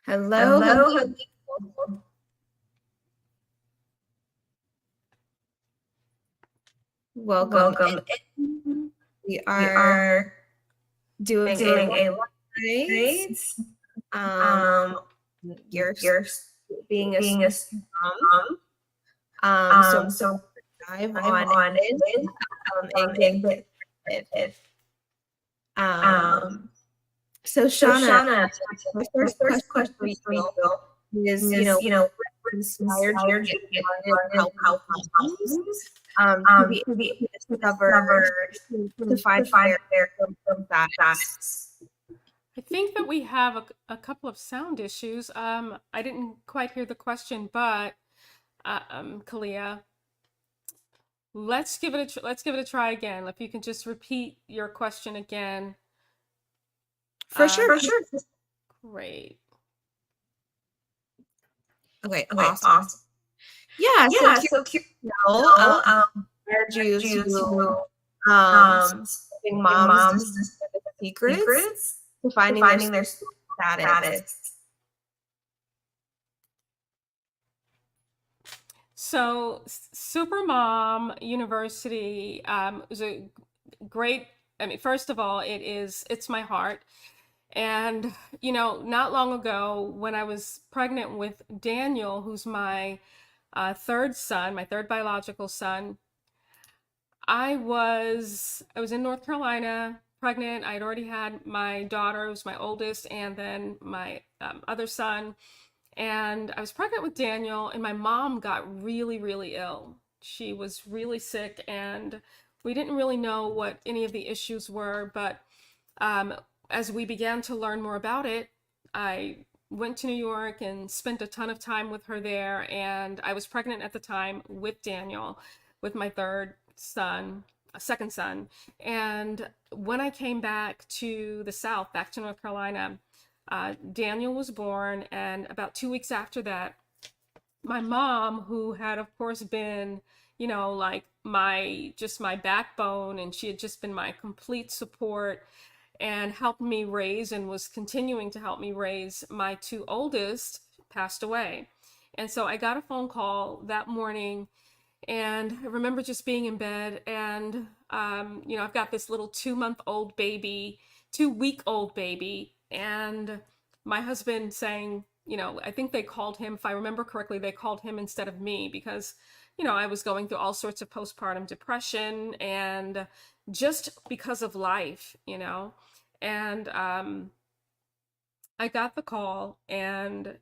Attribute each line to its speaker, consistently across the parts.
Speaker 1: Hello, hello.
Speaker 2: Hello.
Speaker 1: Welcome.
Speaker 2: Welcome.
Speaker 1: We
Speaker 2: We
Speaker 1: are
Speaker 2: are
Speaker 1: doing a
Speaker 2: doing
Speaker 1: live
Speaker 2: a
Speaker 1: race.
Speaker 2: grades.
Speaker 1: Um,
Speaker 2: Um,
Speaker 1: you're
Speaker 2: you're
Speaker 1: being a
Speaker 2: being a
Speaker 1: mom. So
Speaker 2: so
Speaker 1: dive
Speaker 2: I'm
Speaker 1: on
Speaker 2: on
Speaker 1: in
Speaker 2: in
Speaker 1: and get
Speaker 2: and get
Speaker 1: started.
Speaker 2: it.
Speaker 1: Um,
Speaker 2: Um,
Speaker 1: so
Speaker 2: so
Speaker 1: Shauna,
Speaker 2: Shauna,
Speaker 1: my
Speaker 2: my
Speaker 1: first
Speaker 2: first
Speaker 1: question
Speaker 2: question
Speaker 1: for
Speaker 2: for you
Speaker 1: you is,
Speaker 2: is,
Speaker 1: what inspired you to
Speaker 2: inspired you
Speaker 1: get
Speaker 2: to get
Speaker 1: started
Speaker 2: started
Speaker 1: helping
Speaker 2: helping
Speaker 1: moms
Speaker 2: moms
Speaker 1: to be
Speaker 2: to
Speaker 1: able
Speaker 2: be
Speaker 1: to
Speaker 2: to
Speaker 1: discover,
Speaker 2: discover
Speaker 1: to find
Speaker 2: to find their
Speaker 1: their status?
Speaker 2: status.
Speaker 3: I think that we have a couple of sound issues. I didn't quite hear the question, but Khalea, let's give it a try again. If you can just repeat your question again.
Speaker 1: For sure.
Speaker 2: For sure.
Speaker 3: Great.
Speaker 1: Okay,
Speaker 2: Okay,
Speaker 1: awesome.
Speaker 2: awesome.
Speaker 1: Yeah, so
Speaker 2: Yeah,
Speaker 1: curious
Speaker 2: so curious
Speaker 1: to know, inspired you
Speaker 2: you
Speaker 1: to
Speaker 2: to
Speaker 1: helping
Speaker 2: helping
Speaker 1: moms
Speaker 2: moms
Speaker 1: discover the secrets
Speaker 2: secrets
Speaker 1: to
Speaker 2: to
Speaker 1: finding their
Speaker 2: finding their
Speaker 1: status.
Speaker 2: status.
Speaker 3: So SuperMom University is a great. I mean, first of all, it's my heart. And, not long ago, when I was pregnant with Daniel, who's my third son, my third biological son, I was in North Carolina, pregnant. I had already had my daughter, who was my oldest, and then my other son. And I was pregnant with Daniel, and my mom got really, really ill. She was really sick, and we didn't really know what any of the issues were, but um, as we began to learn more about it, I went to New York and spent a ton of time with her there. And I was pregnant at the time with Daniel, with my third son, a second son. And when I came back to the South, back to North Carolina, Daniel was born. And about 2 weeks after that, my mom, who had, of course, been, like my backbone, and she had just been my complete support and helped me raise and was continuing to help me raise my two oldest, passed away. And so I got a phone call that morning, and I remember just being in bed, and I've got this little 2 month old baby, 2 week old baby, and my husband saying, I think they called him, if I remember correctly, they called him instead of me because, I was going through all sorts of postpartum depression and just because of life, and I got the call, and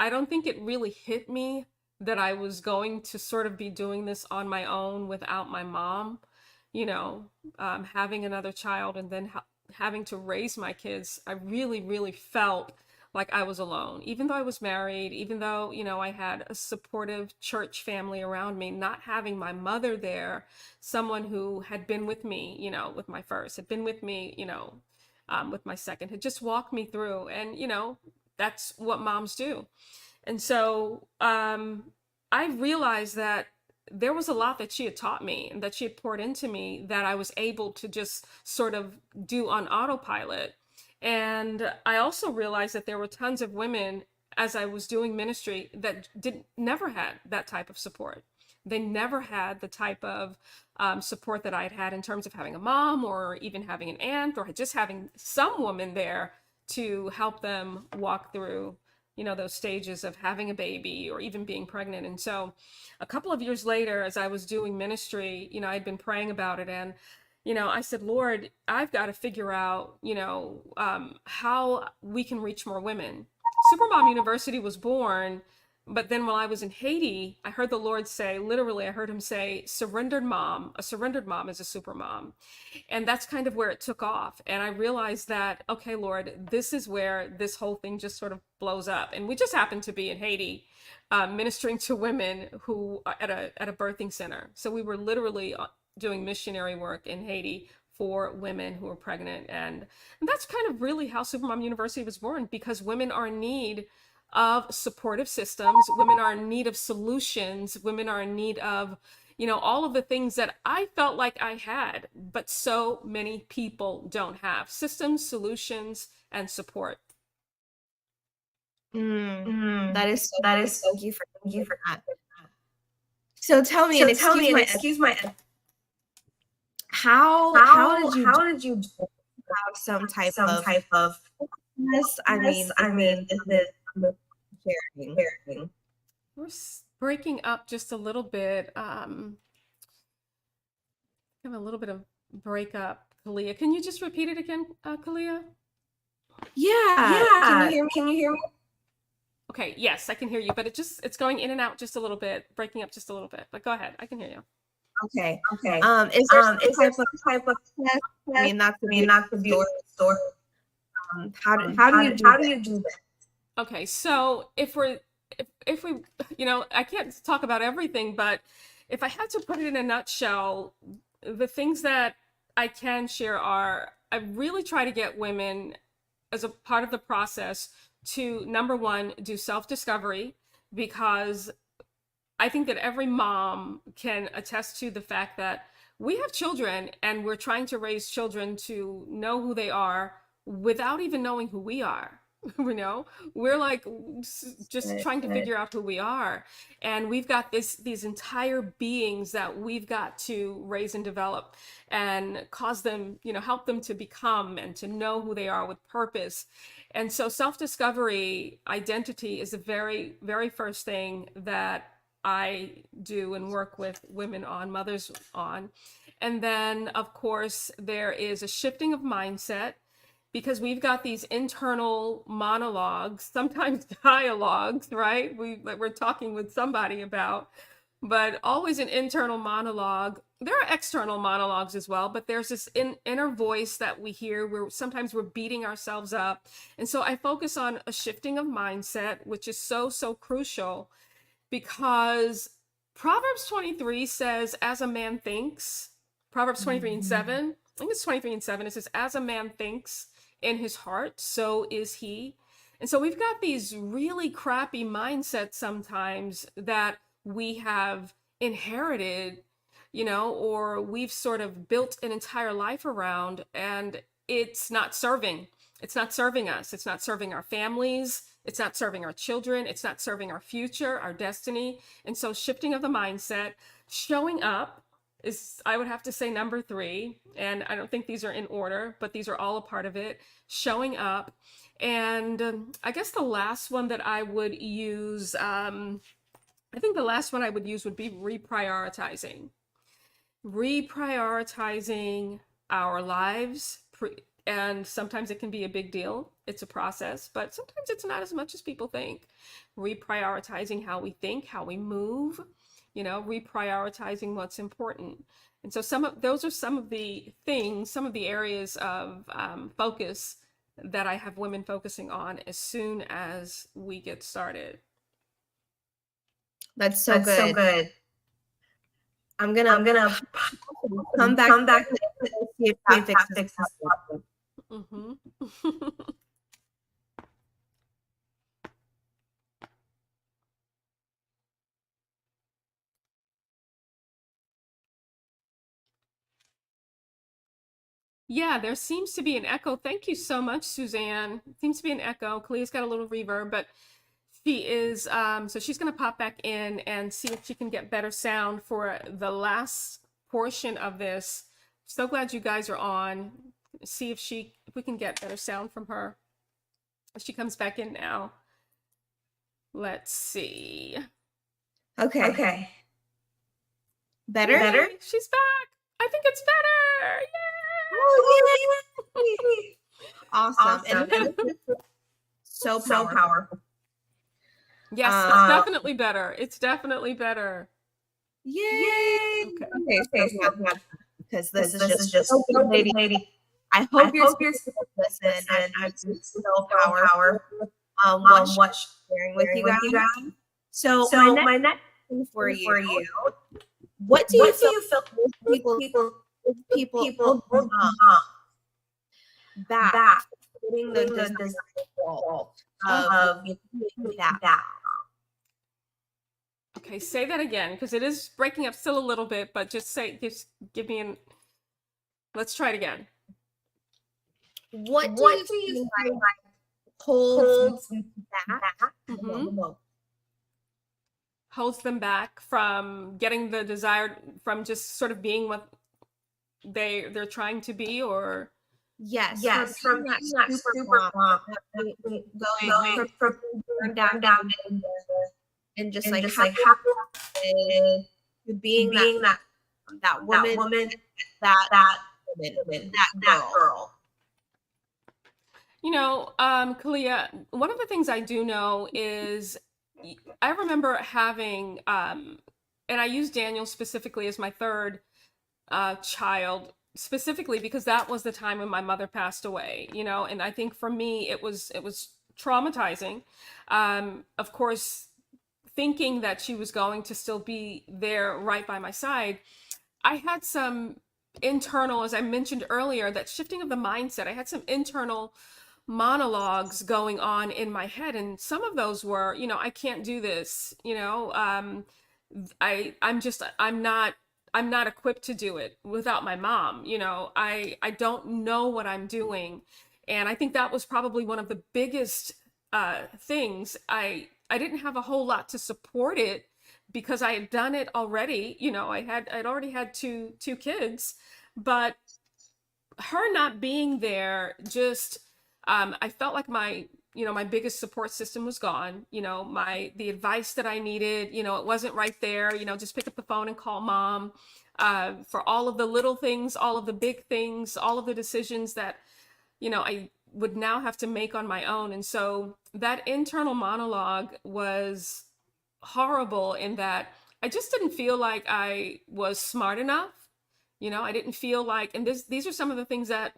Speaker 3: I don't think it really hit me that I was going to sort of be doing this on my own without my mom, you know, having another child and then having to raise my kids. I really, really felt like I was alone, even though I was married, even though, I had a supportive church family around me, not having my mother there, someone who had been with me, with my first, had been with me, with my second, had just walked me through. And, that's what moms do. And so I realized that there was a lot that she had taught me and that she had poured into me that I was able to just sort of do on autopilot. And I also realized that there were tons of women as I was doing ministry that did never had that type of support. They never had the type of support that I had had in terms of having a mom or even having an aunt or just having some woman there to help them walk through those stages of having a baby or even being pregnant. And so a couple of years later, as I was doing ministry, I'd been praying about it, and I said, Lord, I've got to figure out how we can reach more women. Supermom University was born, but then while I was in Haiti, I heard the Lord say, literally, I heard him say, surrendered mom, a surrendered mom is a super mom. And that's kind of where it took off. And I realized that, okay, Lord, this is where this whole thing just sort of blows up. And we just happened to be in Haiti, ministering to women who are at a birthing center. So we were literally doing missionary work in Haiti for women who are pregnant. And that's kind of really how Supermom University was born, because women are in need of supportive systems. Women are in need of solutions. Women are in need of all of the things that I felt like I had, but so many people don't have: systems, solutions, and support.
Speaker 1: That is so
Speaker 2: That
Speaker 1: good.
Speaker 2: is
Speaker 1: Thank you for
Speaker 2: thank you for
Speaker 1: that.
Speaker 2: that.
Speaker 1: So tell me, and
Speaker 2: Tell me,
Speaker 1: excuse
Speaker 2: and
Speaker 1: my
Speaker 2: excuse my
Speaker 1: how did you
Speaker 2: how did you
Speaker 1: have some type
Speaker 2: some
Speaker 1: of
Speaker 2: type of
Speaker 1: this? I mean,
Speaker 2: I mean, is it
Speaker 1: sharing.
Speaker 2: sharing?
Speaker 3: We're breaking up just a little bit. Have a little bit of breakup, Khalea. Can you just repeat it again, Khalea?
Speaker 1: Yeah. Can you hear me?
Speaker 2: Can you hear me?
Speaker 3: Okay, yes, I can hear you, but it's going in and out just a little bit, breaking up just a little bit. But go ahead, I can hear you.
Speaker 1: Okay.
Speaker 2: Okay.
Speaker 1: Is there some
Speaker 2: Is there
Speaker 1: type of
Speaker 2: some type of
Speaker 1: test? I mean, not to be
Speaker 2: not to be
Speaker 1: story.
Speaker 2: story?
Speaker 1: How do you do
Speaker 2: How
Speaker 1: that?
Speaker 2: do you do that?
Speaker 3: Okay, so if we, I can't talk about everything, but if I had to put it in a nutshell, the things that I can share are I really try to get women as a part of the process to number one, do self-discovery, because I think that every mom can attest to the fact that we have children and we're trying to raise children to know who they are without even knowing who we are. We're like just trying to figure out who we are, and we've got these entire beings that we've got to raise and develop and cause them, help them to become and to know who they are with purpose. And so self-discovery, identity is the very very first thing that I do and work with women on, mothers on. And then, of course, there is a shifting of mindset, because we've got these internal monologues, sometimes dialogues, right? We're talking with somebody about, but always an internal monologue. There are external monologues as well, but there's this inner voice that we hear where sometimes we're beating ourselves up. And so I focus on a shifting of mindset, which is so, so crucial, because Proverbs 23 says, as a man thinks, Proverbs 23 and 7, I think it's 23 and 7, it says, as a man thinks in his heart, so is he. And so we've got these really crappy mindsets sometimes that we have inherited, or we've sort of built an entire life around, and it's not serving. It's not serving us. It's not serving our families. It's not serving our children. It's not serving our future, our destiny. And so shifting of the mindset, showing up is, I would have to say, number 3. And I don't think these are in order, but these are all a part of it. Showing up. And I guess the last one that I would use, I think the last one I would use would be reprioritizing. Reprioritizing our lives. And sometimes it can be a big deal. It's a process, but sometimes it's not as much as people think. Reprioritizing how we think, how we move, reprioritizing what's important. And so those are some of the things, some of the areas of focus that I have women focusing on as soon as we get started.
Speaker 1: That's so good.
Speaker 2: good.
Speaker 1: I'm gonna come back to see if that fixes this problem.
Speaker 3: Mm-hmm. Yeah, there seems to be an echo. Thank you so much, Suzanne. Seems to be an echo. Kalea's got a little reverb, but she is, so she's going to pop back in and see if she can get better sound for the last portion of this. So glad you guys are on. See if we can get better sound from her. She comes back in now. Let's see.
Speaker 1: Okay. Better?
Speaker 3: She's back. I think it's better. Yay!
Speaker 1: Oh, yay! Awesome. And so powerful.
Speaker 3: Yes, it's definitely better. It's definitely better.
Speaker 1: Yay! Okay, so because this is just
Speaker 2: so
Speaker 1: good,
Speaker 2: lady.
Speaker 1: I hope you're
Speaker 2: listen
Speaker 1: and I'm
Speaker 2: so
Speaker 1: so
Speaker 2: powerful.
Speaker 1: powerful.
Speaker 2: What
Speaker 1: Sharing with you guys. So
Speaker 2: my next
Speaker 1: question for you.
Speaker 2: What
Speaker 1: do you
Speaker 2: feel
Speaker 1: people
Speaker 2: people
Speaker 1: back getting the
Speaker 2: the
Speaker 1: desire
Speaker 2: of
Speaker 1: that?
Speaker 3: Okay, say that again, because it is breaking up still a little bit, but just give me let's try it again.
Speaker 1: What do you feel like holds you back the
Speaker 3: Mhm.
Speaker 1: most.
Speaker 3: Holds them back from getting the desired, from just sort of being what they're trying to be, or
Speaker 1: Yes, from
Speaker 2: Yes,
Speaker 1: being that
Speaker 2: being that
Speaker 1: super
Speaker 2: super
Speaker 1: mom,
Speaker 2: mom,
Speaker 1: that
Speaker 2: going
Speaker 1: from being burned down and just like happy to being that
Speaker 2: being that
Speaker 1: woman,
Speaker 2: woman,
Speaker 1: that
Speaker 2: that
Speaker 1: woman,
Speaker 2: that
Speaker 1: that
Speaker 2: that
Speaker 1: girl.
Speaker 2: girl.
Speaker 3: Kalia, one of the things I do know is I remember having, and I use Daniel specifically as my third child, specifically because that was the time when my mother passed away, and I think for me it was traumatizing. Of course, thinking that she was going to still be there right by my side, I had some internal, as I mentioned earlier, that shifting of the mindset. I had some internal monologues going on in my head, and some of those were, I can't do this. I'm not equipped to do it without my mom. I don't know what I'm doing, and I think that was probably one of the biggest things. I didn't have a whole lot to support it because I had done it already. I'd already had two kids, but her not being there just, I felt like my biggest support system was gone. The advice that I needed, it wasn't right there. Just pick up the phone and call mom, for all of the little things, all of the big things, all of the decisions that I would now have to make on my own. And so that internal monologue was horrible in that I just didn't feel like I was smart enough. I didn't feel like, and these are some of the things that,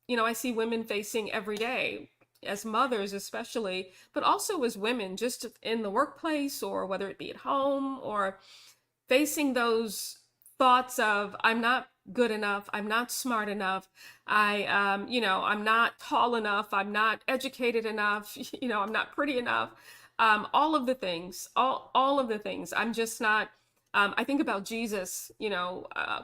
Speaker 3: I see women facing every day as mothers, especially, but also as women, just in the workplace, or whether it be at home, or facing those thoughts of, I'm not good enough, I'm not smart enough, I'm not tall enough, I'm not educated enough, I'm not pretty enough, all of the things, all of the things. I'm just not. I think about Jesus,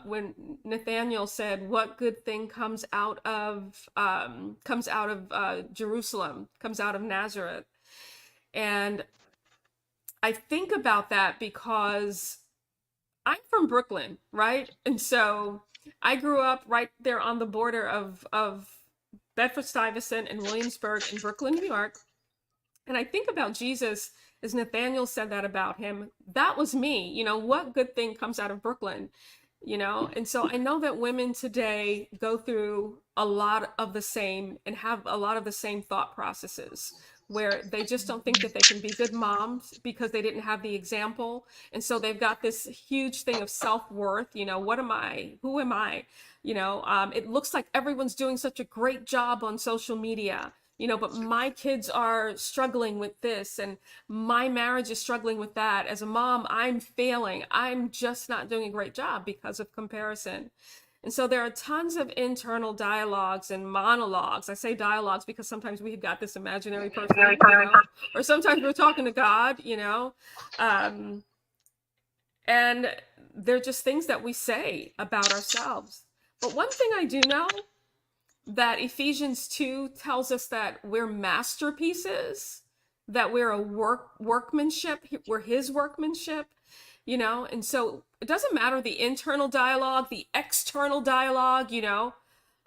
Speaker 3: when Nathaniel said, "What good thing comes out of Jerusalem, comes out of Nazareth?" And I think about that because I'm from Brooklyn, right? And so I grew up right there on the border of Bedford-Stuyvesant and Williamsburg in Brooklyn, New York. And I think about Jesus, as Nathaniel said that about him. That was me. What good thing comes out of Brooklyn? And so I know that women today go through a lot of the same, and have a lot of the same thought processes, where they just don't think that they can be good moms because they didn't have the example. And so they've got this huge thing of self-worth. What am I? Who am I? It looks like everyone's doing such a great job on social media, but my kids are struggling with this, and my marriage is struggling with that. As a mom, I'm failing. I'm just not doing a great job because of comparison. And so there are tons of internal dialogues and monologues. I say dialogues because sometimes we've got this imaginary person, or sometimes we're talking to God. Um, and they're just things that we say about ourselves. But one thing I do know, that Ephesians 2 tells us that we're masterpieces, that we're a workmanship, we're his workmanship, and so it doesn't matter the internal dialogue, the external dialogue.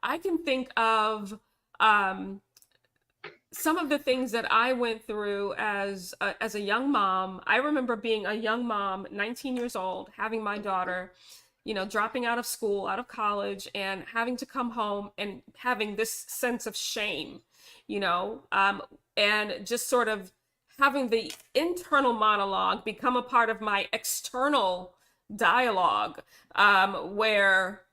Speaker 3: I can think of some of the things that I went through as a young mom. I remember being a young mom, 19 years old, having my daughter, dropping out of school, out of college, and having to come home and having this sense of shame, and just sort of having the internal monologue become a part of my external dialogue, where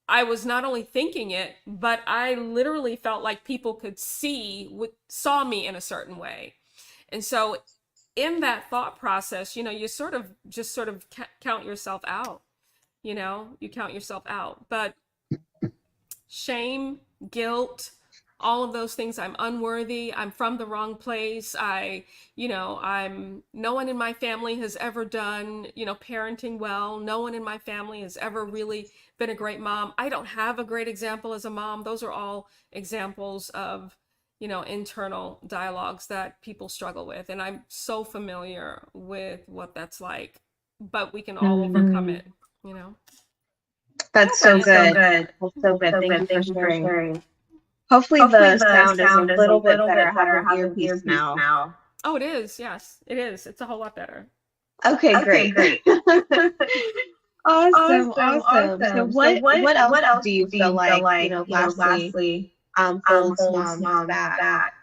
Speaker 3: I was not only thinking it, but I literally felt like people could saw me in a certain way. And so in that thought process, you sort of count yourself out. You count yourself out. But shame, guilt, all of those things. I'm unworthy. I'm from the wrong place. No one in my family has ever done, parenting well. No one in my family has ever really been a great mom. I don't have a great example as a mom. Those are all examples of, internal dialogues that people struggle with. And I'm so familiar with what that's like, but we can all overcome it, you know?
Speaker 2: That's so good. That's so good. Thank you for sharing. Hopefully the sound is a little bit better. I have an earpiece now.
Speaker 3: Oh, it is. Yes, it is. It's a whole lot better.
Speaker 2: Okay, great. Awesome. So what else do you feel like, lastly, holds moms back?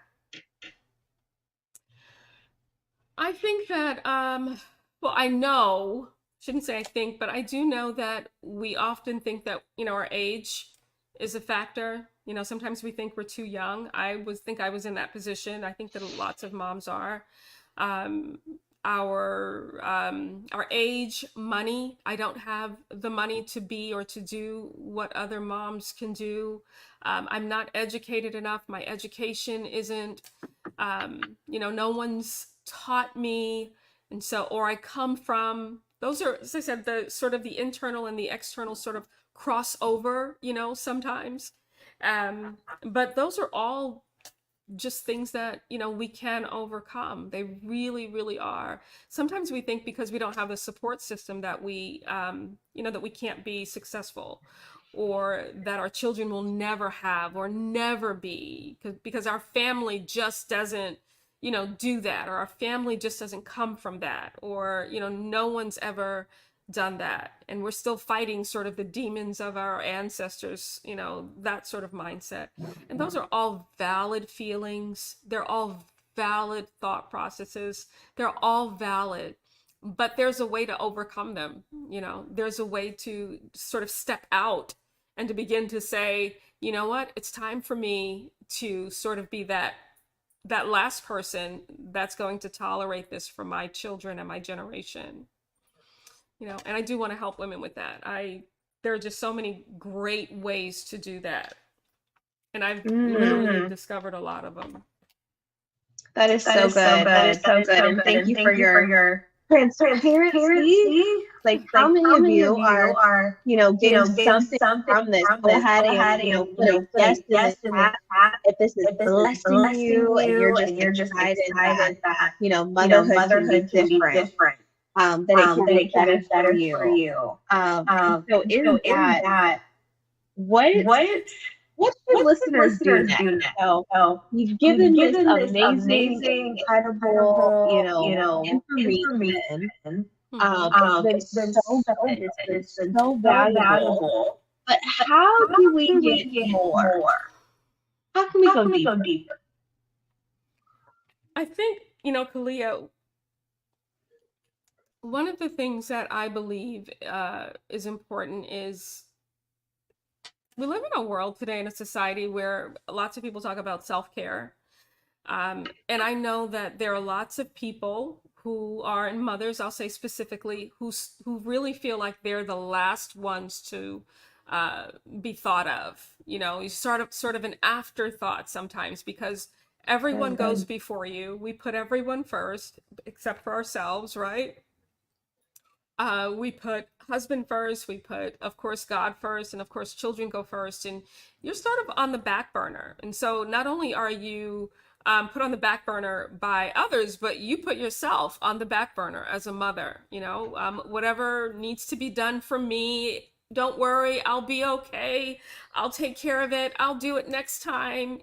Speaker 3: I think that, well, I know, shouldn't say I think, but I do know that we often think that, our age is a factor. Sometimes we think we're too young. Think I was in that position. I think that lots of moms are. Um, our age, money. I don't have the money to be or to do what other moms can do. I'm not educated enough. My education isn't, no one's taught me. And so, or I come from, those are, as I said, the sort of the internal and the external sort of crossover, sometimes. But those are all just things that we can overcome. They really, really are. Sometimes we think because we don't have a support system that we that we can't be successful, or that our children will never have or never be, because our family just doesn't do that, or our family just doesn't come from that, or no one's ever done that, and we're still fighting sort of the demons of our ancestors, that sort of mindset. And those are all valid feelings. They're all valid thought processes. They're all valid, but there's a way to overcome them. There's a way to sort of step out and to begin to say, you know what, it's time for me to sort of be that last person that's going to tolerate this for my children and my generation. And I do want to help women with that. There are just so many great ways to do that, and I've literally discovered a lot of them.
Speaker 2: That is so good. That is so good. And thank you for your transparency. Like, how many of you are, getting something from this? Go ahead and, put a yes in the chat if this is blessing you and you're just excited that, motherhood can be different. That it can be better for you. So in that, what should listeners do next? So you've given this amazing, incredible, information. It's been so good. It's been so valuable. But how do we get more? How can we go deeper?
Speaker 3: I think, Khalea, one of the things that I believe is important is, we live in a world today, in a society where lots of people talk about self-care. And I know that there are lots of people who are, and mothers, I'll say specifically, who really feel like they're the last ones to be thought of. You sort of an afterthought sometimes, because everyone goes before you. We put everyone first, except for ourselves, right? We put husband first, we put, of course, God first, and of course, children go first, and you're sort of on the back burner. And so not only are you put on the back burner by others, but you put yourself on the back burner as a mother. Whatever needs to be done for me, don't worry, I'll be okay. I'll take care of it. I'll do it next time,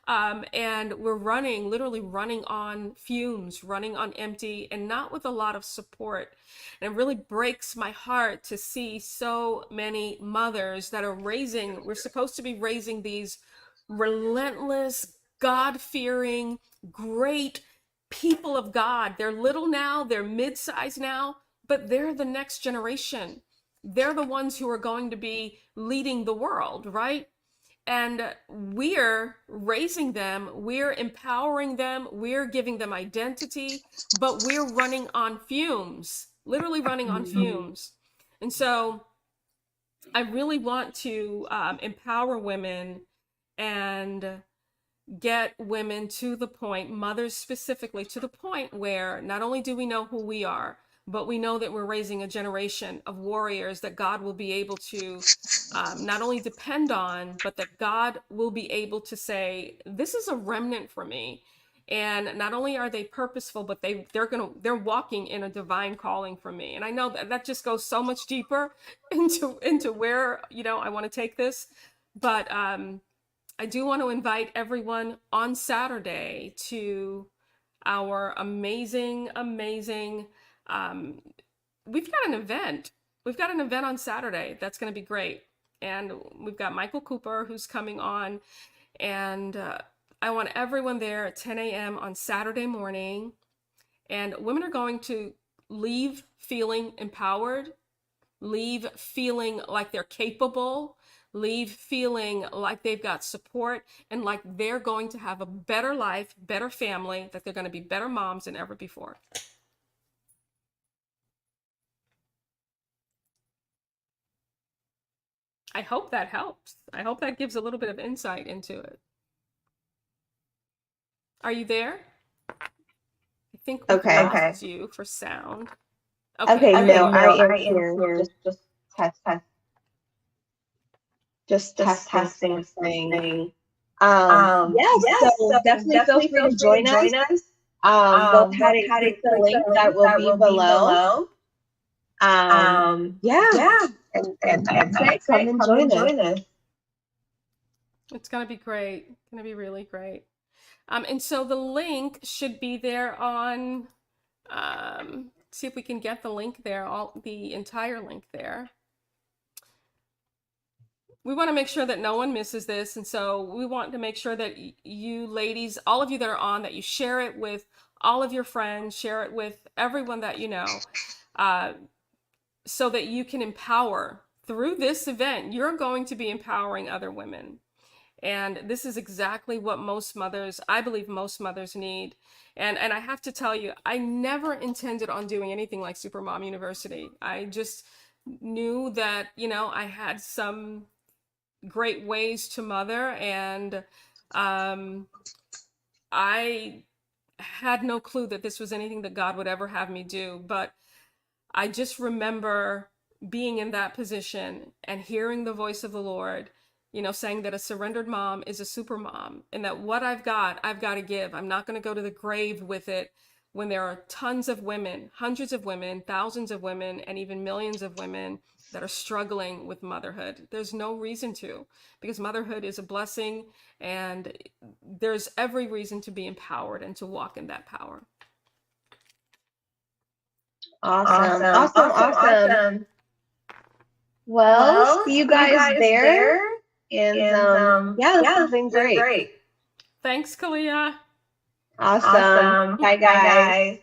Speaker 3: and we're literally running on fumes, running on empty, and not with a lot of support. And it really breaks my heart to see so many mothers that are we're supposed to be raising these relentless, God-fearing, great people of God. They're little now, they're mid-sized now, but they're the next generation. They're the ones who are going to be leading the world, right? And we're raising them, we're empowering them, we're giving them identity, but we're running on fumes, literally running on fumes. And so I really want to empower women and get women to the point, mothers specifically, to the point where not only do we know who we are, but we know that we're raising a generation of warriors that God will be able to not only depend on, but that God will be able to say, this is a remnant for me. And not only are they purposeful, but they're walking in a divine calling for me. And I know that just goes so much deeper into where, I want to take this. But I do want to invite everyone on Saturday to our amazing, we've got an event. We've got an event on Saturday that's going to be great. And we've got Michael Cooper who's coming on. And I want everyone there at 10 a.m. on Saturday morning. And women are going to leave feeling empowered, leave feeling like they're capable, leave feeling like they've got support, and like they're going to have a better life, better family, that they're going to be better moms than ever before. I hope that helps. I hope that gives a little bit of insight into it. Are you there? I think we lost you for sound.
Speaker 2: Okay, no, I am here. Just testing this thing. Yeah, so definitely feel free to join us. Go ahead and click the link that will be below. Yeah. And that's it. Come and join us.
Speaker 3: It's going to be great. It's going to be really great. And so the link should be there on, see if we can get the link there, the entire link there. We want to make sure that no one misses this. And so we want to make sure that you ladies, all of you that are on, that you share it with all of your friends, share it with everyone that you know, so that you can empower. Through this event, you're going to be empowering other women. And this is exactly what I believe most mothers need. And I have to tell you, I never intended on doing anything like SuperMom University. I just knew that, I had some great ways to mother, and I had no clue that this was anything that God would ever have me do. But I just remember being in that position and hearing the voice of the Lord, saying that a surrendered mom is a super mom, and that what I've got to give. I'm not going to go to the grave with it when there are tons of women, hundreds of women, thousands of women, and even millions of women that are struggling with motherhood. There's no reason to, because motherhood is a blessing, and there's every reason to be empowered and to walk in that power.
Speaker 2: Awesome. Well, see you guys there. And this has been great.
Speaker 3: Thanks, Khalea.
Speaker 2: Awesome. Bye, guys.